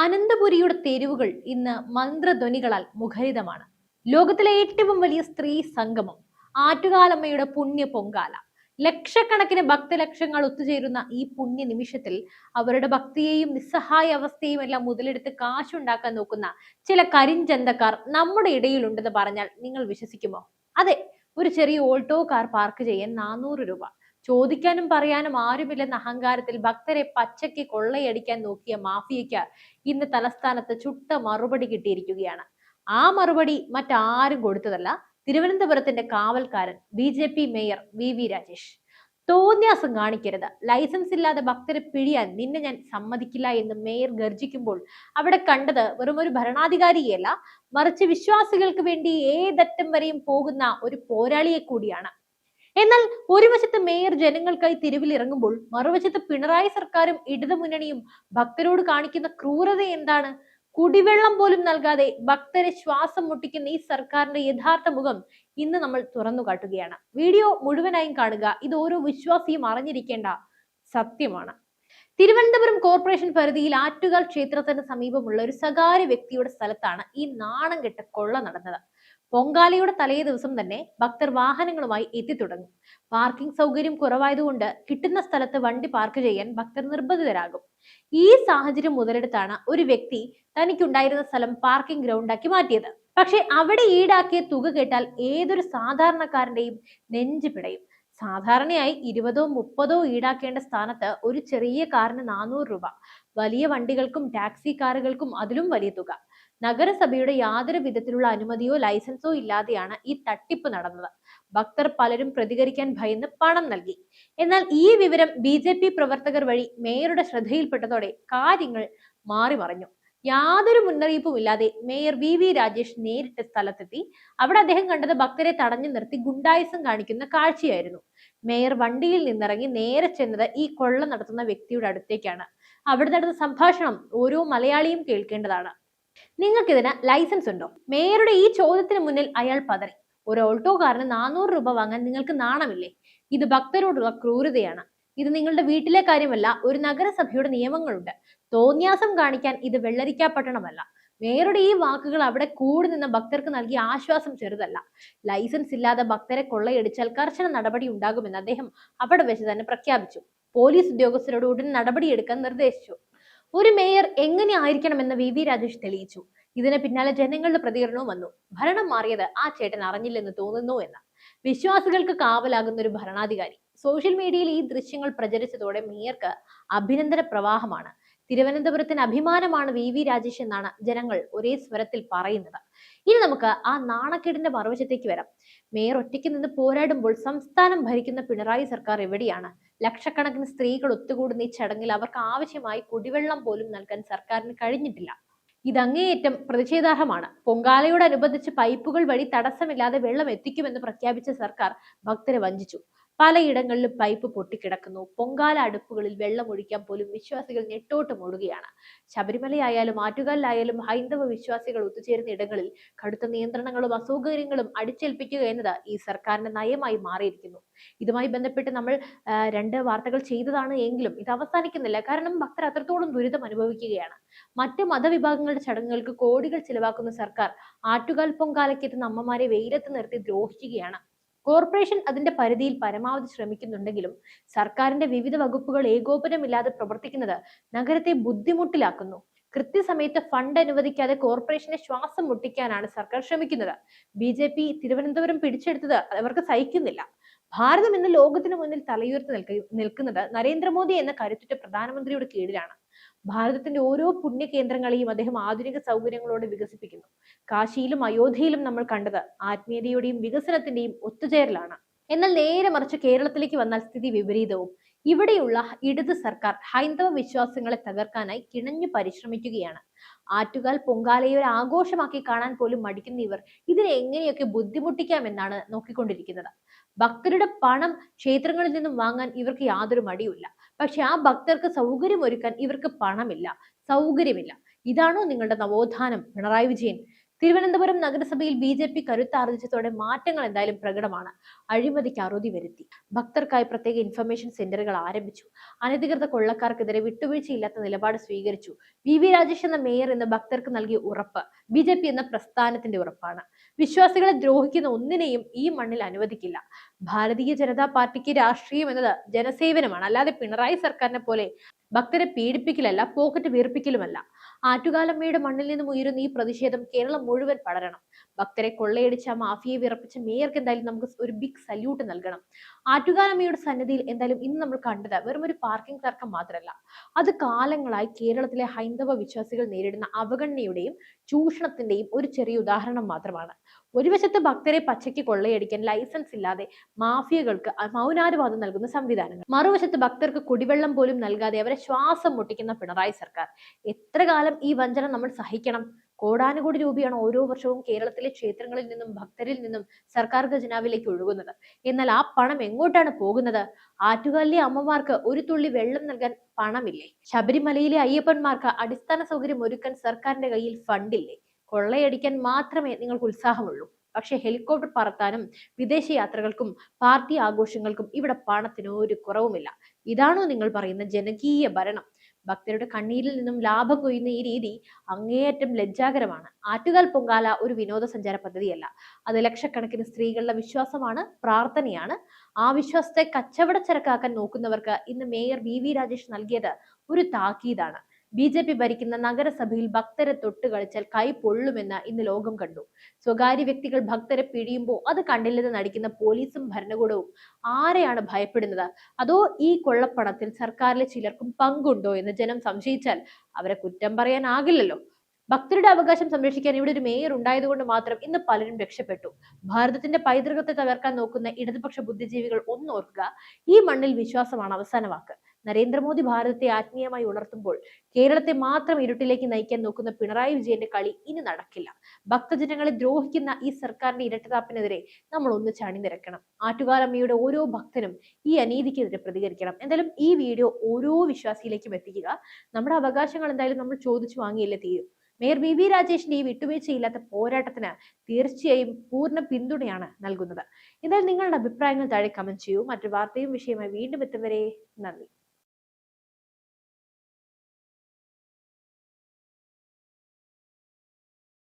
അനന്തപുരിയുടെ തെരുവുകൾ ഇന്ന് മന്ത്രധ്വനികളാൽ മുഖരിതമാണ്. ലോകത്തിലെ ഏറ്റവും വലിയ സ്ത്രീ സംഗമം ആറ്റുകാലമ്മയുടെ പുണ്യ പൊങ്കാല. ലക്ഷക്കണക്കിന് ഭക്തലക്ഷങ്ങൾ ഒത്തുചേരുന്ന ഈ പുണ്യ നിമിഷത്തിൽ അവരുടെ ഭക്തിയെയും നിസ്സഹായ അവസ്ഥയും എല്ലാം മുതലെടുത്ത് കാശുണ്ടാക്കാൻ നോക്കുന്ന ചില കരിഞ്ചന്തക്കാർ നമ്മുടെ ഇടയിലുണ്ടെന്ന് പറഞ്ഞാൽ നിങ്ങൾ വിശ്വസിക്കുമോ? അതെ, ഒരു ചെറിയ ഓൾട്ടോ കാർ പാർക്ക് ചെയ്യാൻ 400 രൂപ. ചോദിക്കാനും പറയാനും ആരുമില്ലെന്ന അഹങ്കാരത്തിൽ ഭക്തരെ പച്ചയ്ക്ക് കൊള്ളയടിക്കാൻ നോക്കിയ മാഫിയയ്ക്ക് ഇന്ന് തലസ്ഥാനത്ത് ചുട്ട മറുപടി കിട്ടിയിരിക്കുകയാണ്. ആ മറുപടി മറ്റാരും കൊടുത്തതല്ല, തിരുവനന്തപുരത്തിന്റെ കാവൽക്കാരൻ BJP മേയർ VV രാജേഷ്. തോന്നിയാസം കാണിക്കരുത്, ലൈസൻസ് ഇല്ലാതെ ഭക്തരെ പിഴിയാൻ നിന്നെ ഞാൻ സമ്മതിക്കില്ല എന്ന് മേയർ ഗർജിക്കുമ്പോൾ അവിടെ കണ്ടത് വെറും ഒരു ഭരണാധികാരിയല്ല, മറിച്ച് വിശ്വാസികൾക്ക് വേണ്ടി ഏതറ്റം വരെയും പോകുന്ന ഒരു പോരാളിയെ കൂടിയാണ്. എന്നാൽ ഒരു വശത്ത് മേയർ ജനങ്ങൾക്കായി തെരുവിൽ ഇറങ്ങുമ്പോൾ മറുവശത്ത് പിണറായി സർക്കാരും ഇടതുമുന്നണിയും ഭക്തരോട് കാണിക്കുന്ന ക്രൂരത എന്താണ്? കുടിവെള്ളം പോലും നൽകാതെ ഭക്തരെ ശ്വാസം മുട്ടിക്കുന്ന ഈ സർക്കാരിന്റെ യഥാർത്ഥ മുഖം ഇന്ന് നമ്മൾ തുറന്നു കാട്ടുകയാണ്. വീഡിയോ മുഴുവനായും കാണുക, ഇത് ഓരോ വിശ്വാസിയും അറിഞ്ഞിരിക്കേണ്ട സത്യമാണ്. തിരുവനന്തപുരം കോർപ്പറേഷൻ പരിധിയിൽ ആറ്റുകാൽ ക്ഷേത്രത്തിന് സമീപമുള്ള ഒരു സ്വകാര്യ വ്യക്തിയുടെ സ്ഥലത്താണ് ഈ നാണം കെട്ട കൊള്ള നടന്നത്. പൊങ്കാലയുടെ തലേ ദിവസം തന്നെ ഭക്തർ വാഹനങ്ങളുമായി എത്തിത്തുടങ്ങും. പാർക്കിംഗ് സൗകര്യം കുറവായതുകൊണ്ട് കിട്ടുന്ന സ്ഥലത്ത് വണ്ടി പാർക്ക് ചെയ്യാൻ ഭക്തർ നിർബന്ധിതരാകും. ഈ സാഹചര്യം മുതലെടുത്താണ് ഒരു വ്യക്തി തനിക്കുണ്ടായിരുന്ന സ്ഥലം പാർക്കിംഗ് ഗ്രൗണ്ടാക്കി മാറ്റിയത്. പക്ഷെ അവിടെ ഈടാക്കിയ തുക കേട്ടാൽ ഏതൊരു സാധാരണക്കാരന്റെയും നെഞ്ചു പിടയും. സാധാരണയായി 20ഓ 30ഓ ഈടാക്കേണ്ട സ്ഥാനത്ത് ഒരു ചെറിയ കാറിന് 400 രൂപ, വലിയ വണ്ടികൾക്കും ടാക്സി കാറുകൾക്കും അതിലും വലിയ തുക. നഗരസഭയുടെ യാതൊരു വിധത്തിലുള്ള അനുമതിയോ ലൈസൻസോ ഇല്ലാതെയാണ് ഈ തട്ടിപ്പ് നടന്നത്. ഭക്തർ പലരും പ്രതികരിക്കാൻ ഭയന്ന് പണം നൽകി. എന്നാൽ ഈ വിവരം BJP പ്രവർത്തകർ വഴി മേയറുടെ ശ്രദ്ധയിൽപ്പെട്ടതോടെ കാര്യങ്ങൾ മാറി മറിഞ്ഞു. യാതൊരു മുന്നറിയിപ്പും ഇല്ലാതെ മേയർ VV രാജേഷ് നേരിട്ട് സ്ഥലത്തെത്തി. അവിടെ അദ്ദേഹം കണ്ടത് ഭക്തരെ തടഞ്ഞു നിർത്തി ഗുണ്ടായിസം കാണിക്കുന്ന കാഴ്ചയായിരുന്നു. മേയർ വണ്ടിയിൽ നിന്നിറങ്ങി നേരെ ചെന്നത് ഈ കൊള്ള നടത്തുന്ന വ്യക്തിയുടെ അടുത്തേക്കാണ്. അവിടെ നടന്ന സംഭാഷണം ഓരോ മലയാളിയും കേൾക്കേണ്ടതാണ്. നിങ്ങൾക്കിതിന് ലൈസൻസ് ഉണ്ടോ? മേയറുടെ ഈ ചോദ്യത്തിന് മുന്നിൽ അയാൾ പതറി. ഒരു ഓൾട്ടോക്കാരന് 400 രൂപ വാങ്ങാൻ നിങ്ങൾക്ക് നാണമില്ലേ? ഇത് ഭക്തരോടുള്ള ക്രൂരതയാണ്. ഇത് നിങ്ങളുടെ വീട്ടിലെ കാര്യമല്ല, ഒരു നഗരസഭയുടെ നിയമങ്ങളുണ്ട്. തോന്നിയാസം കാണിക്കാൻ ഇത് വെള്ളരിക്കാപ്പട്ടണമല്ല. മേയറുടെ ഈ വാക്കുകൾ അവിടെ കൂടി നിന്ന ഭക്തർക്ക് നൽകിയ ആശ്വാസം ചെറുതല്ല. ലൈസൻസ് ഇല്ലാതെ ഭക്തരെ കൊള്ളയടിച്ചാൽ കർശന നടപടി ഉണ്ടാകുമെന്ന് അദ്ദേഹം അവിടെ വെച്ച് തന്നെ പ്രഖ്യാപിച്ചു. പോലീസ് ഉദ്യോഗസ്ഥരോട് ഉടൻ നടപടിയെടുക്കാൻ നിർദ്ദേശിച്ചു. ഒരു മേയർ എങ്ങനെ ആയിരിക്കണമെന്ന് VV രാജേഷ് തെളിയിച്ചു. ഇതിന് പിന്നാലെ ജനങ്ങളുടെ പ്രതികരണവും വന്നു. ഭരണം മാറിയത് ആ ചേട്ടൻ അറിഞ്ഞില്ലെന്ന് തോന്നുന്നു എന്ന്. വിശ്വാസികൾക്ക് കാവലാകുന്ന ഒരു ഭരണാധികാരി. സോഷ്യൽ മീഡിയയിൽ ഈ ദൃശ്യങ്ങൾ പ്രചരിച്ചതോടെ മേയർക്ക് അഭിനന്ദന പ്രവാഹമാണ്. തിരുവനന്തപുരത്തിന് അഭിമാനമാണ് VV രാജേഷ് എന്നാണ് ജനങ്ങൾ ഒരേ സ്വരത്തിൽ പറയുന്നത്. ഇനി നമുക്ക് ആ നാണക്കേടിന്റെ മറുവശത്തേക്ക് വരാം. മേയർ ഒറ്റയ്ക്ക് നിന്ന് പോരാടുമ്പോൾ സംസ്ഥാനം ഭരിക്കുന്ന പിണറായി സർക്കാർ എവിടെയാണ്? ലക്ഷക്കണക്കിന് സ്ത്രീകൾ ഒത്തുകൂടുന്ന ഈ ചടങ്ങിൽ അവർക്ക് ആവശ്യമായി കുടിവെള്ളം പോലും നൽകാൻ സർക്കാരിന് കഴിഞ്ഞിട്ടില്ല. ഇതങ്ങേയറ്റം പ്രതിഷേധാർഹമാണ്. പൊങ്കാലയോടനുബന്ധിച്ച് പൈപ്പുകൾ വഴി തടസ്സമില്ലാതെ വെള്ളം എത്തിക്കുമെന്ന് പ്രഖ്യാപിച്ച സർക്കാർ ഭക്തരെ വഞ്ചിച്ചു. പലയിടങ്ങളിലും പൈപ്പ് പൊട്ടിക്കിടക്കുന്നു. പൊങ്കാല അടുപ്പുകളിൽ വെള്ളം ഒഴിക്കാൻ പോലും വിശ്വാസികൾ നെട്ടോട്ടമോടുകയാണ്. ശബരിമലയായാലും ആറ്റുകാലിലായാലും ഹൈന്ദവ വിശ്വാസികൾ ഒത്തുചേരുന്ന ഇടങ്ങളിൽ കടുത്ത നിയന്ത്രണങ്ങളും അസൗകര്യങ്ങളും അടിച്ചേൽപ്പിക്കുക എന്നത് ഈ സർക്കാരിന്റെ നയമായി മാറിയിരിക്കുന്നു. ഇതുമായി ബന്ധപ്പെട്ട് നമ്മൾ 2 വാർത്തകൾ ചെയ്തതാണ് എങ്കിലും ഇത് അവസാനിക്കുന്നില്ല. കാരണം ഭക്തർ അത്രത്തോളം ദുരിതം അനുഭവിക്കുകയാണ്. മറ്റ് മതവിഭാഗങ്ങളുടെ ചടങ്ങുകൾക്ക് കോടികൾ ചിലവാക്കുന്ന സർക്കാർ ആറ്റുകാൽ പൊങ്കാലയ്ക്ക് എത്തുന്ന അമ്മമാരെ വെയിലത്ത് നിർത്തി ദ്രോഹിക്കുകയാണ്. കോർപ്പറേഷൻ അതിന്റെ പരിധിയിൽ പരമാവധി ശ്രമിക്കുന്നുണ്ടെങ്കിലും സർക്കാരിന്റെ വിവിധ വകുപ്പുകൾ ഏകോപനമില്ലാതെ പ്രവർത്തിക്കുന്നത് നഗരത്തെ ബുദ്ധിമുട്ടിലാക്കുന്നു. കൃത്യസമയത്ത് ഫണ്ട് അനുവദിക്കാതെ കോർപ്പറേഷനെ ശ്വാസം മുട്ടിക്കാനാണ് സർക്കാർ ശ്രമിക്കുന്നത്. BJP തിരുവനന്തപുരം പിടിച്ചെടുത്തത് അവർക്ക് സഹിക്കുന്നില്ല. ഭാരതം ഇന്ന് ലോകത്തിന് മുന്നിൽ തലയുയർത്തി നിൽക്കുന്നത് നരേന്ദ്രമോദി എന്ന കരുത്തുറ്റ പ്രധാനമന്ത്രിയുടെ കീഴിലാണ്. ഭാരതത്തിന്റെ ഓരോ പുണ്യ കേന്ദ്രങ്ങളെയും അദ്ദേഹം ആധുനിക സൗകര്യങ്ങളോടെ വികസിപ്പിക്കുന്നു. കാശിയിലും അയോധ്യയിലും നമ്മൾ കണ്ടത് ആത്മീയതയുടെയും വികസനത്തിന്റെയും ഒത്തുചേരലാണ്. എന്നാൽ നേരെ മറിച്ച് കേരളത്തിലേക്ക് വന്നാൽ സ്ഥിതി വിപരീതവും. ഇവിടെയുള്ള ഇടത് സർക്കാർ ഹൈന്ദവ വിശ്വാസങ്ങളെ തകർക്കാനായി കിണഞ്ഞു പരിശ്രമിക്കുകയാണ്. ആറ്റുകാൽ പൊങ്കാലയെ ഒരു ആഘോഷമാക്കി കാണാൻ പോലും മടിക്കുന്ന ഇവർ ഇതിനെ എങ്ങനെയൊക്കെ ബുദ്ധിമുട്ടിക്കാമെന്നാണ് നോക്കിക്കൊണ്ടിരിക്കുന്നത്. ഭക്തരുടെ പണം ക്ഷേത്രങ്ങളിൽ നിന്നും വാങ്ങാൻ ഇവർക്ക് യാതൊരു മടിയുമില്ല. പക്ഷെ ആ ഭക്തർക്ക് സൗകര്യമൊരുക്കാൻ ഇവർക്ക് പണമില്ല, സൗകര്യമില്ല. ഇതാണോ നിങ്ങളുടെ നവോത്ഥാനം, പിണറായി വിജയൻ? തിരുവനന്തപുരം നഗരസഭയിൽ BJP കരുത്താർജിച്ചതോടെ മാറ്റങ്ങൾ എന്തായാലും പ്രകടമാണ്. അഴിമതിക്ക് അറുതി വരുത്തി, ഭക്തർക്കായി പ്രത്യേക ഇൻഫർമേഷൻ സെന്ററുകൾ ആരംഭിച്ചു, അനധികൃത കൊള്ളക്കാർക്കെതിരെ വിട്ടുവീഴ്ചയില്ലാത്ത നിലപാട് സ്വീകരിച്ചു. VV രാജേഷ് എന്ന മേയർ ഇന്ന് ഭക്തർക്ക് നൽകിയ ഉറപ്പ് BJP എന്ന പ്രസ്ഥാനത്തിന്റെ ഉറപ്പാണ്. വിശ്വാസികളെ ദ്രോഹിക്കുന്ന ഒന്നിനെയും ഈ മണ്ണിൽ അനുവദിക്കില്ല. ഭാരതീയ ജനതാ പാർട്ടിക്ക് രാഷ്ട്രീയം എന്നത് ജനസേവനമാണ്, അല്ലാതെ പിണറായി സർക്കാരിനെ പോലെ ഭക്തരെ പീഡിപ്പിക്കലല്ല, പോക്കറ്റ് വീർപ്പിക്കലുമല്ല. ആറ്റുകാലമ്മയുടെ മണ്ണിൽ നിന്നും ഉയരുന്ന ഈ പ്രതിഷേധം കേരളം മുഴുവൻ പടരണം. ഭക്തരെ കൊള്ളയടിച്ച മാഫിയെ വിറപ്പിച്ച മേയർക്ക് എന്തായാലും നമുക്ക് ഒരു ബിഗ് സല്യൂട്ട് നൽകണം. ആറ്റുകാലമ്മയുടെ സന്നിധിയിൽ എന്തായാലും ഇന്ന് നമ്മൾ കണ്ടത് വെറും ഒരു പാർക്കിംഗ് തർക്കം മാത്രമല്ല, അത് കാലങ്ങളായി കേരളത്തിലെ ഹൈന്ദവ വിശ്വാസികൾ നേരിടുന്ന അവഗണനയുടെയും ചൂഷണത്തിന്റെയും ഒരു ചെറിയ ഉദാഹരണം മാത്രമാണ്. ഒരു വശത്ത് ഭക്തരെ പച്ചയ്ക്ക് കൊള്ളയടിക്കാൻ ലൈസൻസ് ഇല്ലാതെ മാഫിയകൾക്ക് മൗനാനുവാദം നൽകുന്ന സംവിധാനങ്ങൾ, മറുവശത്ത് ഭക്തർക്ക് കുടിവെള്ളം പോലും നൽകാതെ അവരെ ശ്വാസം മുട്ടിക്കുന്ന പിണറായി സർക്കാർ. എത്ര കാലം ഈ വഞ്ചന നമ്മൾ സഹിക്കണം? കോടാനുകോടി രൂപയാണ് ഓരോ വർഷവും കേരളത്തിലെ ക്ഷേത്രങ്ങളിൽ നിന്നും ഭക്തരിൽ നിന്നും സർക്കാർ ഖജനാവിലേക്ക് ഒഴുകുന്നത്. എന്നാൽ ആ പണം എങ്ങോട്ടാണ് പോകുന്നത്? ആറ്റുകാലിലെ അമ്മമാർക്ക് ഒരു തുള്ളി വെള്ളം നൽകാൻ പണമില്ലേ? ശബരിമലയിലെ അയ്യപ്പന്മാർക്ക് അടിസ്ഥാന സൗകര്യം ഒരുക്കാൻ സർക്കാരിന്റെ കയ്യിൽ ഫണ്ടില്ലേ? കൊള്ളയടിക്കാൻ മാത്രമേ നിങ്ങൾക്ക് ഉത്സാഹമുള്ളൂ. പക്ഷെ ഹെലികോപ്റ്റർ പറത്താനും വിദേശ യാത്രകൾക്കും പാർട്ടി ആഘോഷങ്ങൾക്കും ഇവിടെ പണത്തിന് ഒരു കുറവുമില്ല. ഇതാണോ നിങ്ങൾ പറയുന്ന ജനകീയ ഭരണം? ഭക്തരുടെ കണ്ണീരിൽ നിന്നും ലാഭം കൊയ്യുന്ന ഈ രീതി അങ്ങേയറ്റം ലജ്ജാകരമാണ്. ആറ്റുകാൽ പൊങ്കാല ഒരു വിനോദസഞ്ചാര പദ്ധതിയല്ല, അത് ലക്ഷക്കണക്കിന് സ്ത്രീകളുടെ വിശ്വാസമാണ്, പ്രാർത്ഥനയാണ്. ആ വിശ്വാസത്തെ കച്ചവടച്ചരക്കാക്കാൻ നോക്കുന്നവർക്ക് ഇന്ന് മേയർ VV രാജേഷ് നൽകിയത് ഒരു താക്കീതാണ്. BJP ഭരിക്കുന്ന നഗരസഭയിൽ ഭക്തരെ തൊട്ട് കളിച്ചാൽ കൈ പൊള്ളുമെന്ന് ഇന്ന് ലോകം കണ്ടു. സ്വകാര്യ വ്യക്തികൾ ഭക്തരെ പിടിയുമ്പോൾ അത് കണ്ടില്ലെന്ന് നടിക്കുന്ന പോലീസും ഭരണകൂടവും ആരെയാണ് ഭയപ്പെടുന്നത്? അതോ ഈ കൊള്ളപ്പണത്തിൽ സർക്കാരിലെ ചിലർക്കും പങ്കുണ്ടോ എന്ന് ജനം സംശയിച്ചാൽ അവരെ കുറ്റം പറയാനാകില്ലല്ലോ. ഭക്തരുടെ അവകാശം സംരക്ഷിക്കാൻ ഇവിടെ ഒരു മേയർ ഉണ്ടായതുകൊണ്ട് മാത്രം ഇന്ന് പലരും രക്ഷപ്പെട്ടു. ഭാരതത്തിന്റെ പൈതൃകത്തെ തകർക്കാൻ നോക്കുന്ന ഇടതുപക്ഷ ബുദ്ധിജീവികൾ ഒന്നോർക്കുക, ഈ മണ്ണിൽ വിശ്വാസമാണ് അവസാന വാക്ക്. നരേന്ദ്രമോദി ഭാരതത്തെ ആത്മീയമായി ഉണർത്തുമ്പോൾ കേരളത്തെ മാത്രം ഇരുട്ടിലേക്ക് നയിക്കാൻ നോക്കുന്ന പിണറായി വിജയന്റെ കളി ഇനി നടക്കില്ല. ഭക്തജനങ്ങളെ ദ്രോഹിക്കുന്ന ഈ സർക്കാരിന്റെ ഇരട്ടത്താപ്പിനെതിരെ നമ്മൾ ഒന്നിച്ച് അണിനിരക്കണം. ആറ്റുകാലമ്മയുടെ ഓരോ ഭക്തനും ഈ അനീതിക്കെതിരെ പ്രതികരിക്കണം. എന്തായാലും ഈ വീഡിയോ ഓരോ വിശ്വാസിയിലേക്കും എത്തിക്കുക. നമ്മുടെ അവകാശങ്ങൾ എന്തായാലും നമ്മൾ ചോദിച്ചു വാങ്ങിയല്ലേ തീരും. മേയർ VV രാജേഷിന്റെ ഈ വിട്ടുവീഴ്ചയില്ലാത്ത പോരാട്ടത്തിന് തീർച്ചയായും പൂർണ്ണ പിന്തുണയാണ് നൽകുന്നത്. എന്തായാലും നിങ്ങളുടെ അഭിപ്രായങ്ങൾ താഴെ കമന്റ് ചെയ്യൂ. മറ്റു വാർത്തയും വിഷയമായി വീണ്ടും എത്തും വരെ നന്ദി.